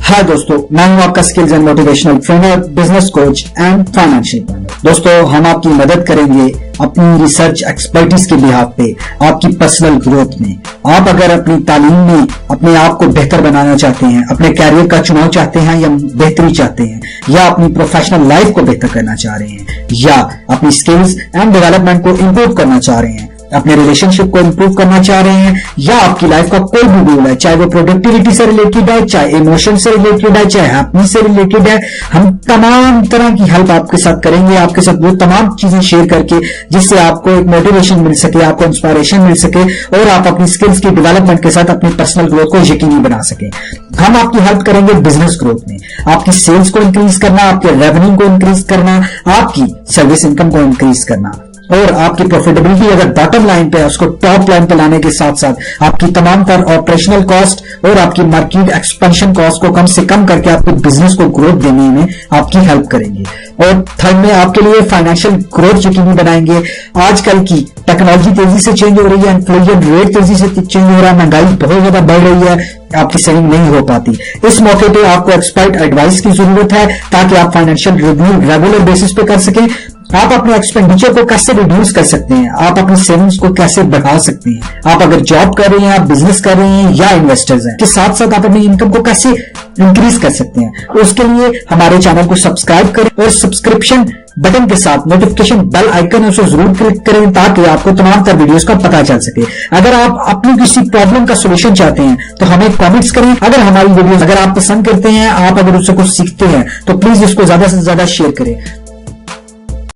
हाय दोस्तों, मैं हूं आपका skills and motivational trainer, business coach and financial planner. दोस्तों, हम आपकी मदद करेंगे अपनी रिसर्च एक्सपर्टीज के बिहाफ पे आपकी पर्सनल ग्रोथ में। आप अगर अपनी तालीम में अपने आप को बेहतर बनाना चाहते हैं, अपने कैरियर का चुनाव चाहते हैं या बेहतरी चाहते हैं, या अपनी प्रोफेशनल लाइफ को बेहतर करना चाह रहे हैं, या अपनी स्किल्स एंड डेवलपमेंट को इंप्रूव करना चाह रहे हैं, अपने रिलेशनशिप को इंप्रूव करना चाह रहे हैं, या आपकी लाइफ का कोई भी गोल है, चाहे वो प्रोडक्टिविटी से रिलेटेड है, चाहे इमोशन से रिलेटेड है, चाहे हैप्पीनेस से रिलेटेड है, हम तमाम तरह की हेल्प आपके साथ करेंगे। आपके साथ वो तमाम चीजें शेयर करके जिससे आपको एक मोटिवेशन मिल सके, आपको इंस्पिरेशन मिल सके और आप अपनी स्किल्स की डेवलपमेंट के साथ अपनी पर्सनल ग्रोथ को यकीनी बना सके। हम आपकी हेल्प करेंगे बिजनेस ग्रोथ में, आपकी सेल्स को इंक्रीज करना, आपके रेवेन्यू को इंक्रीज करना, आपकी सर्विस इनकम को इंक्रीज करना, और आपकी प्रॉफिटेबिलिटी अगर बॉटम लाइन पे है उसको टॉप लाइन पे लाने के साथ साथ आपकी तमाम तर ऑपरेशनल कॉस्ट और आपकी मार्केट एक्सपेंशन कॉस्ट को कम से कम करके आपके बिजनेस को ग्रोथ देने में आपकी हेल्प करेंगे। और थर्ड में आपके लिए फाइनेंशियल ग्रोथ यकीनी बनाएंगे। आजकल की टेक्नोलॉजी तेजी से चेंज हो रही है, इन्फ्लेशन रेट तेजी से चेंज हो रहा है, महंगाई बहुत ज्यादा बढ़ रही है, आपकी सेविंग नहीं हो पाती। इस मौके पे आपको एक्सपर्ट एडवाइस की जरूरत है ताकि आप फाइनेंशियल रिव्यू रेगुलर बेसिस पे कर सकें। आप अपने एक्सपेंडिचर को कैसे रिड्यूस कर सकते हैं, आप अपनी सेविंग्स को कैसे बढ़ा सकते हैं, आप अगर जॉब कर रहे हैं, आप बिजनेस कर रहे हैं या इन्वेस्टर्स हैं, के साथ साथ आप अपनी इनकम को कैसे इंक्रीज कर सकते हैं। उसके लिए हमारे चैनल को सब्सक्राइब करें और सब्सक्रिप्शन बटन के साथ नोटिफिकेशन बेल आइकन है उसे जरूर क्लिक करें ताकि आपको तमाम तर वीडियोस का पता चल सके। अगर आप अपनी किसी प्रॉब्लम का सोल्यूशन चाहते हैं तो हमें कमेंट्स करें। अगर हमारी वीडियोस अगर आप पसंद करते हैं, आप अगर उससे कुछ सीखते हैं तो प्लीज इसको ज्यादा से ज्यादा शेयर करें।